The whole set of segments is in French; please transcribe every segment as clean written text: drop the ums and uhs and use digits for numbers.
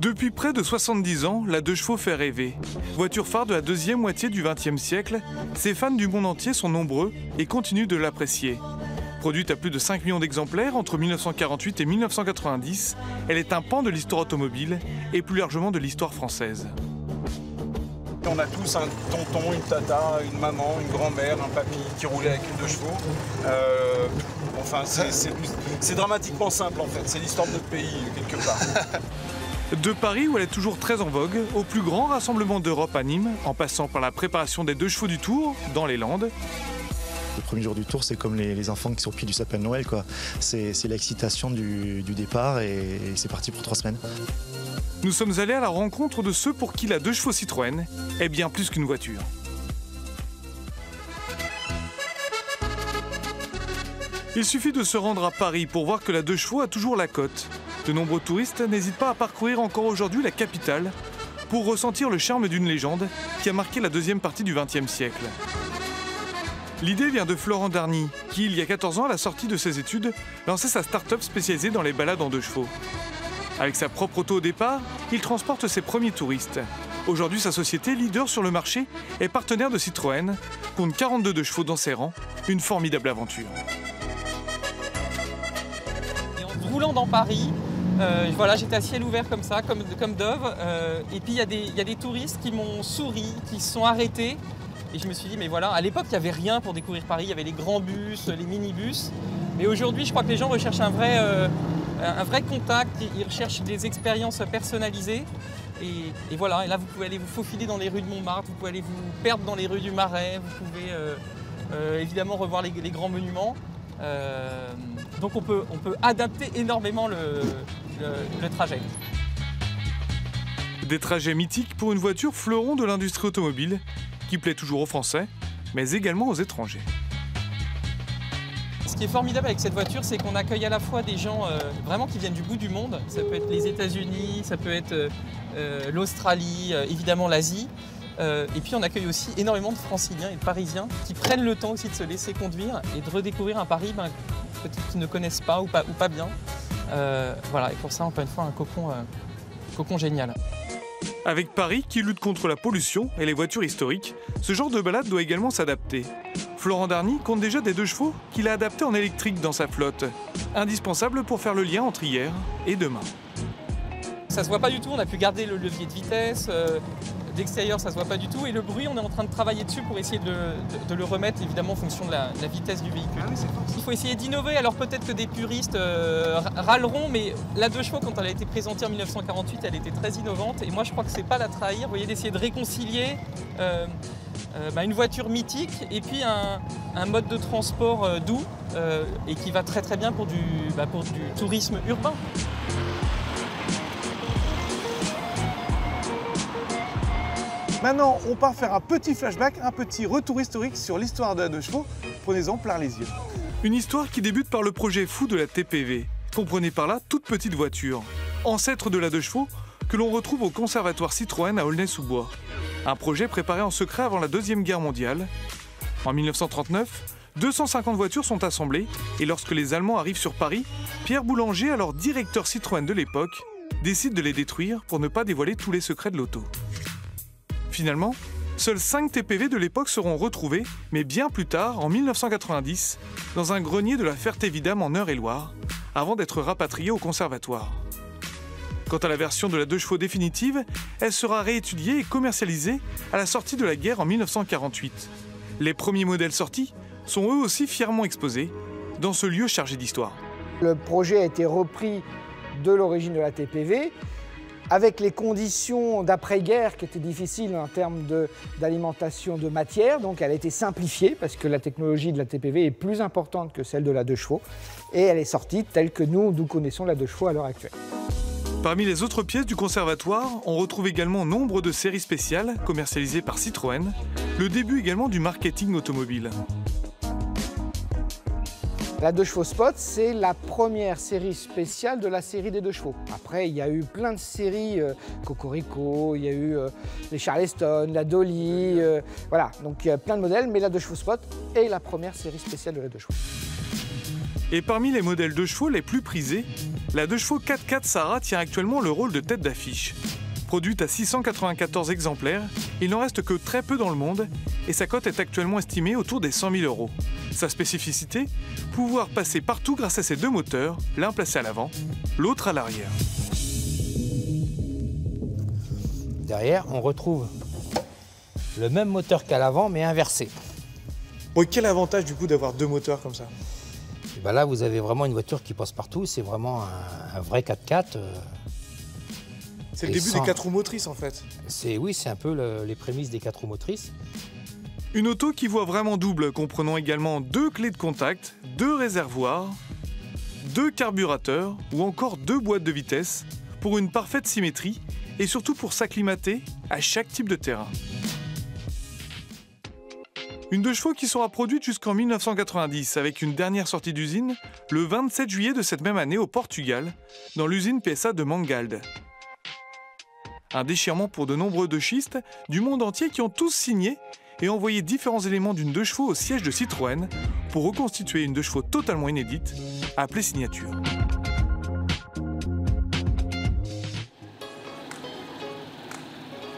Depuis près de 70 ans, la 2 chevaux fait rêver. Voiture phare de la deuxième moitié du XXe siècle, ses fans du monde entier sont nombreux et continuent de l'apprécier. Produite à plus de 5 millions d'exemplaires entre 1948 et 1990, elle est un pan de l'histoire automobile et plus largement de l'histoire française. On a tous un tonton, une tata, une maman, une grand-mère, un papy qui roulait avec une 2 chevaux. Enfin, c'est dramatiquement simple en fait, c'est l'histoire de notre pays quelque part. De Paris, où elle est toujours très en vogue, au plus grand rassemblement d'Europe à Nîmes, en passant par la préparation des 2 chevaux du Tour, dans les Landes. Le premier jour du Tour, c'est comme les enfants qui sont au pied du sapin de Noël, quoi. C'est l'excitation du départ et c'est parti pour 3 semaines. Nous sommes allés à la rencontre de ceux pour qui la 2 chevaux Citroën est bien plus qu'une voiture. Il suffit de se rendre à Paris pour voir que la 2 chevaux a toujours la cote. De nombreux touristes n'hésitent pas à parcourir encore aujourd'hui la capitale pour ressentir le charme d'une légende qui a marqué la deuxième partie du XXe siècle. L'idée vient de Florent Darny, qui, il y a 14 ans, à la sortie de ses études, lançait sa start-up spécialisée dans les balades en 2 chevaux. Avec sa propre auto au départ, il transporte ses premiers touristes. Aujourd'hui, sa société, leader sur le marché, est partenaire de Citroën, compte 42 2 chevaux dans ses rangs, une formidable aventure. Et en roulant dans Paris, voilà, j'étais à ciel ouvert comme ça, comme Dove, et puis il y a des touristes qui m'ont souri, qui se sont arrêtés. Et je me suis dit, mais voilà, à l'époque, il n'y avait rien pour découvrir Paris. Il y avait les grands bus, les minibus. Mais aujourd'hui, je crois que les gens recherchent un vrai contact. Ils recherchent des expériences personnalisées. Et voilà, et là, vous pouvez aller vous faufiler dans les rues de Montmartre. Vous pouvez aller vous perdre dans les rues du Marais. Vous pouvez évidemment revoir les grands monuments. Donc on peut adapter énormément le trajet. Des trajets mythiques pour une voiture fleuron de l'industrie automobile, qui plaît toujours aux Français, mais également aux étrangers. Ce qui est formidable avec cette voiture, c'est qu'on accueille à la fois des gens vraiment qui viennent du bout du monde. Ça peut être les États-Unis, ça peut être l'Australie, évidemment l'Asie. Et puis on accueille aussi énormément de Franciliens et de Parisiens qui prennent le temps aussi de se laisser conduire et de redécouvrir un Paris peut-être qu'ils ne connaissent pas ou pas bien. Voilà, et pour ça, encore une fois, un cocon génial. Avec Paris qui lutte contre la pollution et les voitures historiques, ce genre de balade doit également s'adapter. Florent Darny compte déjà des 2 chevaux qu'il a adaptés en électrique dans sa flotte, indispensable pour faire le lien entre hier et demain. Ça se voit pas du tout, on a pu garder le levier de vitesse, d'extérieur ça se voit pas du tout, et le bruit on est en train de travailler dessus pour essayer de le remettre évidemment en fonction de la vitesse du véhicule. Il faut essayer d'innover, alors peut-être que des puristes râleront, mais la 2 chevaux quand elle a été présentée en 1948 elle était très innovante, et moi je crois que c'est pas la trahir, vous voyez, d'essayer de réconcilier une voiture mythique et puis un mode de transport doux et qui va très très bien pour du tourisme urbain. Maintenant, on part faire un petit flashback, un petit retour historique sur l'histoire de la 2 chevaux. Prenez-en plein les yeux. Une histoire qui débute par le projet fou de la TPV. Comprenez par là toute petite voiture, ancêtre de la 2 chevaux, que l'on retrouve au conservatoire Citroën à Aulnay-sous-Bois. Un projet préparé en secret avant la Deuxième Guerre mondiale. En 1939, 250 voitures sont assemblées et lorsque les Allemands arrivent sur Paris, Pierre Boulanger, alors directeur Citroën de l'époque, décide de les détruire pour ne pas dévoiler tous les secrets de l'auto. Finalement, seuls 5 TPV de l'époque seront retrouvés, mais bien plus tard, en 1990, dans un grenier de la Ferté-Vidame en Eure-et-Loire, avant d'être rapatriés au conservatoire. Quant à la version de la 2 chevaux définitive, elle sera réétudiée et commercialisée à la sortie de la guerre en 1948. Les premiers modèles sortis sont eux aussi fièrement exposés dans ce lieu chargé d'histoire. Le projet a été repris de l'origine de la TPV, avec les conditions d'après-guerre qui étaient difficiles en termes d'alimentation de matière. Donc elle a été simplifiée parce que la technologie de la TPV est plus importante que celle de la 2 chevaux. Et elle est sortie telle que nous connaissons la 2 chevaux à l'heure actuelle. Parmi les autres pièces du conservatoire, on retrouve également nombre de séries spéciales commercialisées par Citroën, le début également du marketing automobile. La 2 chevaux Spot, c'est la première série spéciale de la série des 2 chevaux. Après, il y a eu plein de séries, Cocorico, il y a eu les Charleston, la Dolly, voilà. Donc il y a plein de modèles, mais la 2 chevaux Spot est la première série spéciale de la 2 chevaux. Et parmi les modèles de chevaux les plus prisés, la 2 chevaux 4x4 Sarah tient actuellement le rôle de tête d'affiche. Produite à 694 exemplaires, il n'en reste que très peu dans le monde et sa cote est actuellement estimée autour des 100 000 €. Sa spécificité, pouvoir passer partout grâce à ses 2 moteurs, l'un placé à l'avant, l'autre à l'arrière. Derrière, on retrouve le même moteur qu'à l'avant, mais inversé. Bon, quel avantage du coup d'avoir 2 moteurs comme ça? Et ben là, vous avez vraiment une voiture qui passe partout. C'est vraiment un vrai 4x4. C'est le début des 4 roues motrices en fait. Oui, c'est un peu les prémices des 4 roues motrices. Une auto qui voit vraiment double, comprenant également 2 clés de contact, 2 réservoirs, 2 carburateurs ou encore 2 boîtes de vitesse pour une parfaite symétrie et surtout pour s'acclimater à chaque type de terrain. Une 2 chevaux qui sera produite jusqu'en 1990 avec une dernière sortie d'usine le 27 juillet de cette même année au Portugal, dans l'usine PSA de Mangalde. Un déchirement pour de nombreux 2 schistes du monde entier qui ont tous signé et envoyé différents éléments d'une 2 chevaux au siège de Citroën pour reconstituer une 2 chevaux totalement inédite, appelée Signature.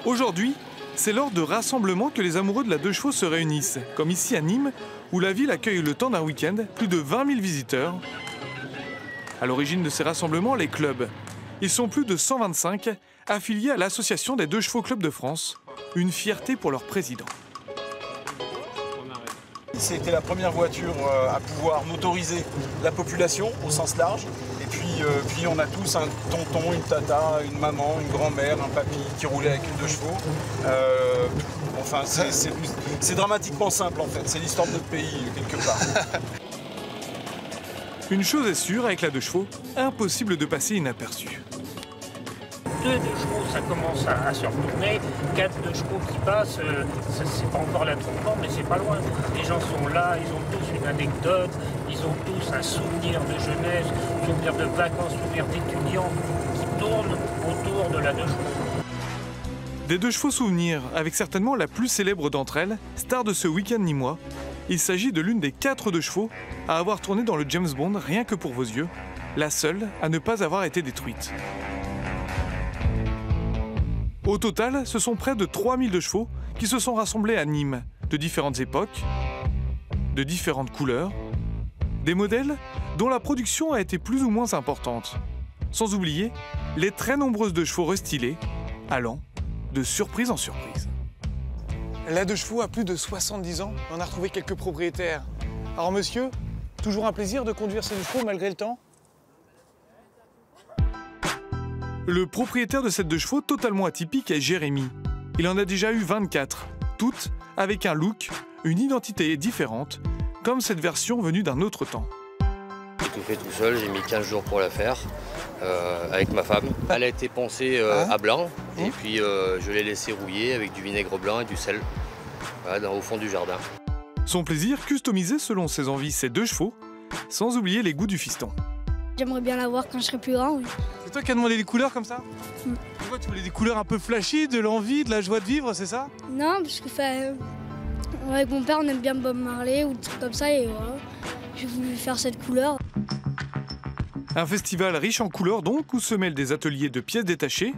Aujourd'hui, c'est lors de rassemblements que les amoureux de la 2 chevaux se réunissent, comme ici à Nîmes, où la ville accueille le temps d'un week-end plus de 20 000 visiteurs. À l'origine de ces rassemblements, les clubs. Ils sont plus de 125, affiliés à l'association des 2 chevaux Club de France, une fierté pour leur président. C'était la première voiture à pouvoir motoriser la population au sens large. Et puis on a tous un tonton, une tata, une maman, une grand-mère, un papy qui roulait avec une 2 chevaux. Enfin, c'est dramatiquement simple en fait. C'est l'histoire de notre pays quelque part. Une chose est sûre, avec la 2 chevaux, impossible de passer inaperçu. 2 chevaux, ça commence à se retourner. 4 chevaux qui passent, c'est pas encore l'attroupement, mais c'est pas loin. Les gens sont là, ils ont tous une anecdote, ils ont tous un souvenir de jeunesse, souvenir de vacances, souvenir d'étudiants qui tournent autour de la 2 chevaux. Des 2 chevaux souvenirs, avec certainement la plus célèbre d'entre elles, star de ce week-end nîmois. Il s'agit de l'une des 4 2 chevaux à avoir tourné dans le James Bond rien que pour vos yeux, la seule à ne pas avoir été détruite. Au total, ce sont près de 3000 2 chevaux qui se sont rassemblés à Nîmes, de différentes époques, de différentes couleurs, des modèles dont la production a été plus ou moins importante. Sans oublier les très nombreuses 2 chevaux restylées, allant de surprise en surprise. La 2 chevaux a plus de 70 ans, on a retrouvé quelques propriétaires. Alors monsieur, toujours un plaisir de conduire ces 2 chevaux malgré le temps? Le propriétaire de cette 2 chevaux totalement atypique est Jérémy. Il en a déjà eu 24, toutes avec un look, une identité différente, comme cette version venue d'un autre temps. J'ai tout fait tout seul, j'ai mis 15 jours pour la faire, avec ma femme. Elle a été poncée à blanc, et puis je l'ai laissée rouiller avec du vinaigre blanc et du sel, voilà, au fond du jardin. Son plaisir, customisé selon ses envies, ces 2 chevaux, sans oublier les goûts du fiston. J'aimerais bien l'avoir quand je serai plus grand, oui. C'est toi qui as demandé des couleurs comme ça? Pourquoi tu voulais des couleurs un peu flashy, de l'envie, de la joie de vivre, c'est ça? Non, parce que avec mon père, on aime bien Bob Marley ou des trucs comme ça, et voilà, j'ai voulu faire cette couleur. Un festival riche en couleurs donc, où se mêlent des ateliers de pièces détachées,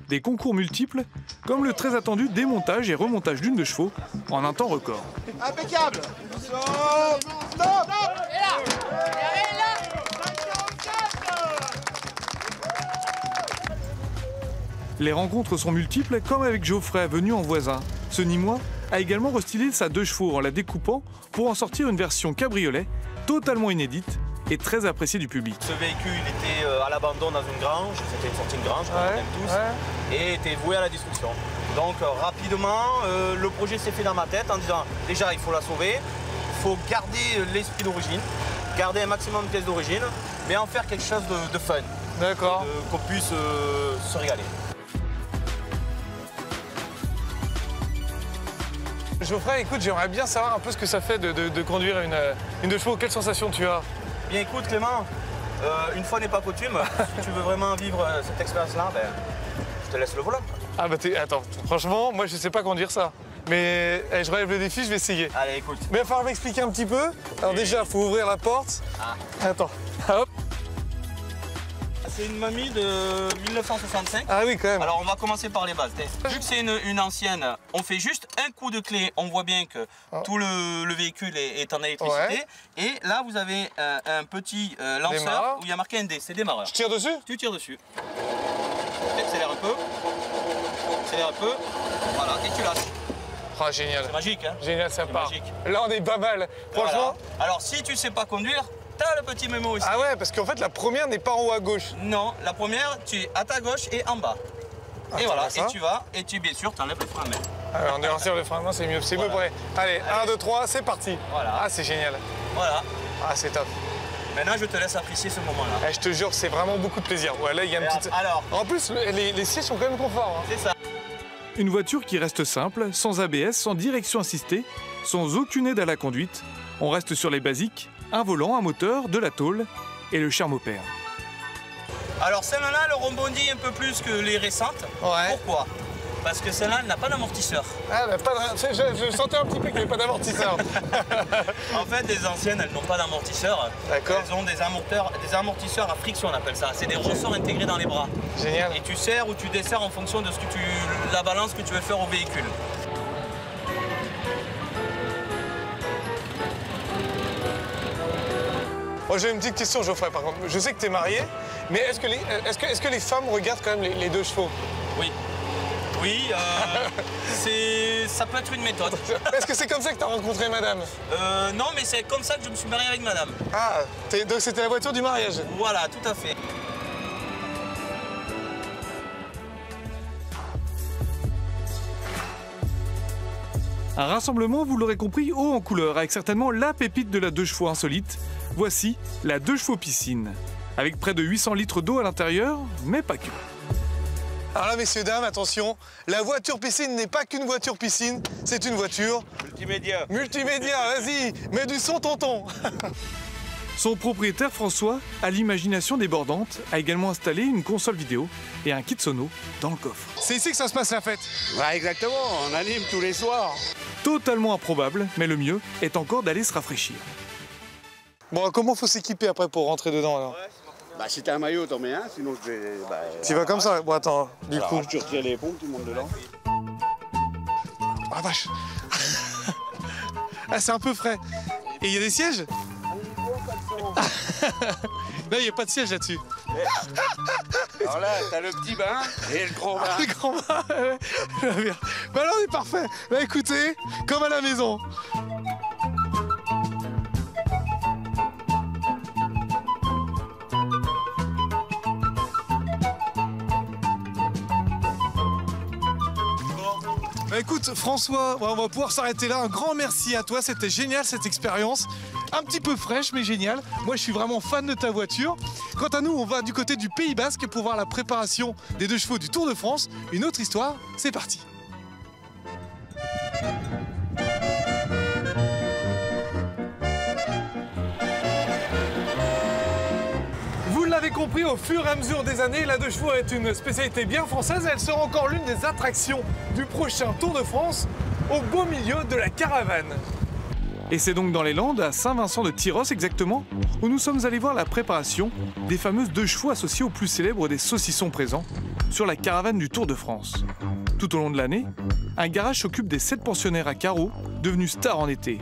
des concours multiples, comme le très attendu démontage et remontage d'une 2 chevaux en un temps record. Impeccable. Les rencontres sont multiples, comme avec Geoffrey, venu en voisin. Ce Nîmois a également restylé sa 2 chevaux en la découpant pour en sortir une version cabriolet totalement inédite et très appréciée du public. Ce véhicule était à l'abandon dans une grange, c'était une sortie de grange, comme on aime tous, et était voué à la destruction. Donc rapidement, le projet s'est fait dans ma tête en disant déjà il faut la sauver, il faut garder l'esprit d'origine, garder un maximum de pièces d'origine, mais en faire quelque chose de fun. D'accord. Qu'on puisse se régaler. Geoffrey, écoute, j'aimerais bien savoir un peu ce que ça fait de conduire une 2 chevaux. Quelle sensation tu as? Bien écoute Clément, une fois n'est pas coutume, si tu veux vraiment vivre cette expérience-là, ben, je te laisse le volant. Ah bah attends, franchement, moi je sais pas conduire ça. Mais je relève le défi, je vais essayer. Allez, écoute. Mais il va falloir m'expliquer un petit peu. Alors déjà, il faut ouvrir la porte. Ah. Attends, hop. C'est une mamie de 1965. Ah oui, quand même. Alors on va commencer par les bases. Vu que c'est une ancienne, on fait juste un coup de clé. On voit bien que tout le véhicule est en électricité. Ouais. Et là, vous avez un petit lanceur où il y a marqué ND, c'est démarreur. Je tire dessus? Tu tires dessus. Accélère un peu. Accélère un peu. Voilà, et tu lâches. Oh, génial. C'est magique, hein? Génial, ça part. Magique. Là, on est pas mal. Franchement. Voilà. Alors, si tu sais pas conduire, t'as le petit mémo aussi. Ah ouais, parce qu'en fait, la première n'est pas en haut à gauche. Non, la première, tu es à ta gauche et en bas. Et voilà, et tu vas, et bien sûr, tu enlèves le frein à main. Alors, on déranger le frein à main, c'est mieux. C'est mieux pour. Allez, 1, 2, 3, c'est parti. Voilà. Ah, c'est génial. Voilà. Ah, c'est top. Maintenant, je te laisse apprécier ce moment-là. Je te jure, c'est vraiment beaucoup de plaisir. Ouais, là, il y a une petite. Alors. En plus, les sièges sont quand même confort. Hein. C'est ça. Une voiture qui reste simple, sans ABS, sans direction assistée, sans aucune aide à la conduite. On reste sur les basiques, un volant, un moteur, de la tôle, et le charme opère. Alors celle-là, elle rebondit un peu plus que les récentes. Ouais. Pourquoi? Parce que celle-là, elle n'a pas d'amortisseur. Ah, je sentais un petit peu qu'il n'y avait pas d'amortisseur. En fait, les anciennes, elles n'ont pas d'amortisseur. D'accord. Elles ont des amortisseurs à friction, on appelle ça. C'est des ressorts intégrés dans les bras. Génial. Et tu serres ou tu desserres en fonction de la balance que tu veux faire au véhicule. Moi, j'ai une petite question, Geoffrey, par contre. Je sais que tu es marié, mais est-ce que les femmes regardent quand même les deux chevaux? Oui. Oui, ça peut être une méthode. Est-ce que c'est comme ça que tu as rencontré madame? Non, mais c'est comme ça que je me suis marié avec madame. Ah, donc c'était la voiture du mariage? Voilà, tout à fait. Un rassemblement, vous l'aurez compris, haut en couleur, avec certainement la pépite de la 2 chevaux insolite. Voici la 2 chevaux piscine, avec près de 800 litres d'eau à l'intérieur, mais pas que. Alors là, messieurs, dames, attention, la voiture piscine n'est pas qu'une voiture piscine, c'est une voiture... Multimédia. Multimédia, vas-y, mets du son, tonton. Son propriétaire, François, à l'imagination débordante, a également installé une console vidéo et un kit sono dans le coffre. C'est ici que ça se passe la fête? Ouais, exactement, on anime tous les soirs. Totalement improbable, mais le mieux est encore d'aller se rafraîchir. Bon, comment faut s'équiper après pour rentrer dedans alors? Bah si t'as un maillot, t'en mets un, sinon je vais... Tu vas comme ça? Bon attends, du coup... Tu retires les pompes, tu montes dedans. Ah vache. Ah, c'est un peu frais. Et il y a des sièges? Là, il n'y a pas de siège là-dessus. Alors là, t'as le petit bain et le grand bain. Le grand bain, ouais. Bah là, on est parfait. Bah écoutez, comme à la maison. Bah écoute François, on va pouvoir s'arrêter là. Un grand merci à toi, c'était génial cette expérience. Un petit peu fraîche mais génial. Moi je suis vraiment fan de ta voiture. Quant à nous, on va du côté du Pays Basque pour voir la préparation des 2 chevaux du Tour de France. Une autre histoire, c'est parti. Vous l'avez compris, au fur et à mesure des années, la 2 chevaux est une spécialité bien française. Elle sera encore l'une des attractions du prochain Tour de France, au beau milieu de la caravane. Et c'est donc dans les Landes, à Saint-Vincent-de-Tyrosse exactement, où nous sommes allés voir la préparation des fameuses 2 chevaux associées au plus célèbre des saucissons présents sur la caravane du Tour de France. Tout au long de l'année, un garage s'occupe des 7 pensionnaires à carreaux, devenus stars en été.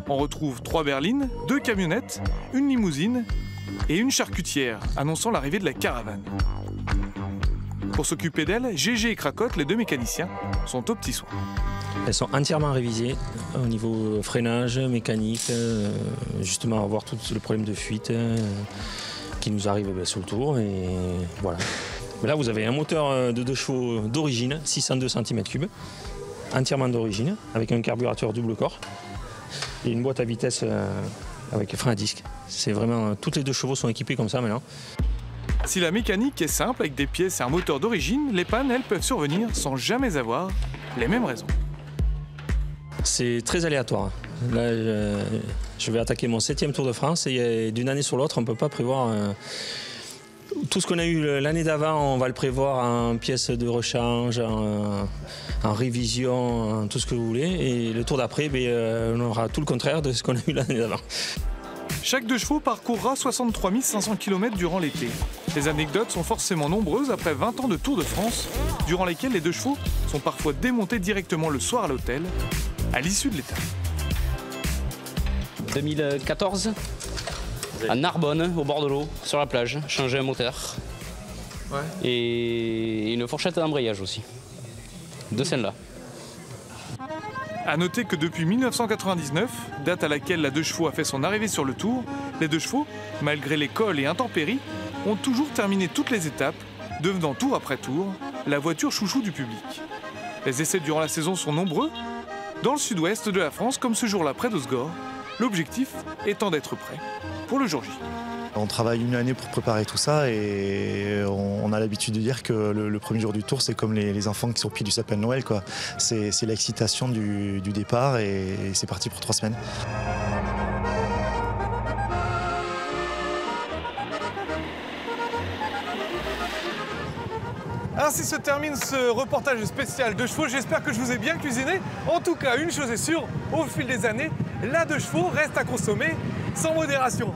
On retrouve 3 berlines, 2 camionnettes, une limousine et une charcutière, annonçant l'arrivée de la caravane. Pour s'occuper d'elle, Gégé et Cracotte, les 2 mécaniciens, sont aux petits soins. Elles sont entièrement révisées au niveau freinage, mécanique, justement avoir tout le problème de fuite qui nous arrive sur le tour. Et voilà. Mais là, vous avez un moteur de 2 chevaux d'origine, 602 cm3, entièrement d'origine, avec un carburateur double corps et une boîte à vitesse avec frein à disque. C'est vraiment, toutes les 2 chevaux sont équipés comme ça maintenant. Si la mécanique est simple avec des pièces et un moteur d'origine, les pannes, elles, peuvent survenir sans jamais avoir les mêmes raisons. C'est très aléatoire. Là, je vais attaquer mon 7e Tour de France et d'une année sur l'autre, on ne peut pas prévoir Tout ce qu'on a eu l'année d'avant, on va le prévoir en pièces de rechange, en révision, en tout ce que vous voulez. Et le tour d'après, on aura tout le contraire de ce qu'on a eu l'année d'avant. Chaque 2 chevaux parcourra 63 500 km durant l'été. Les anecdotes sont forcément nombreuses après 20 ans de Tour de France, durant lesquels les 2 chevaux sont parfois démontés directement le soir à l'hôtel, à l'issue de l'étape. 2014, à Narbonne, au bord de l'eau, sur la plage, changer un moteur. Ouais. Et une fourchette d'embrayage aussi. De celle-là. A noter que depuis 1999, date à laquelle la 2 chevaux a fait son arrivée sur le Tour, les 2 chevaux, malgré les cols et intempéries, ont toujours terminé toutes les étapes, devenant tour après tour la voiture chouchou du public. Les essais durant la saison sont nombreux, dans le sud-ouest de la France comme ce jour-là près d'Osgore, l'objectif étant d'être prêt pour le jour J. On travaille une année pour préparer tout ça et on a l'habitude de dire que le premier jour du Tour, c'est comme les enfants qui sont au pied du sapin de Noël, quoi. C'est l'excitation du départ et c'est parti pour 3 semaines. Ainsi se termine ce reportage spécial 2 chevaux. J'espère que je vous ai bien cuisiné. En tout cas, une chose est sûre, au fil des années, la 2 chevaux reste à consommer sans modération.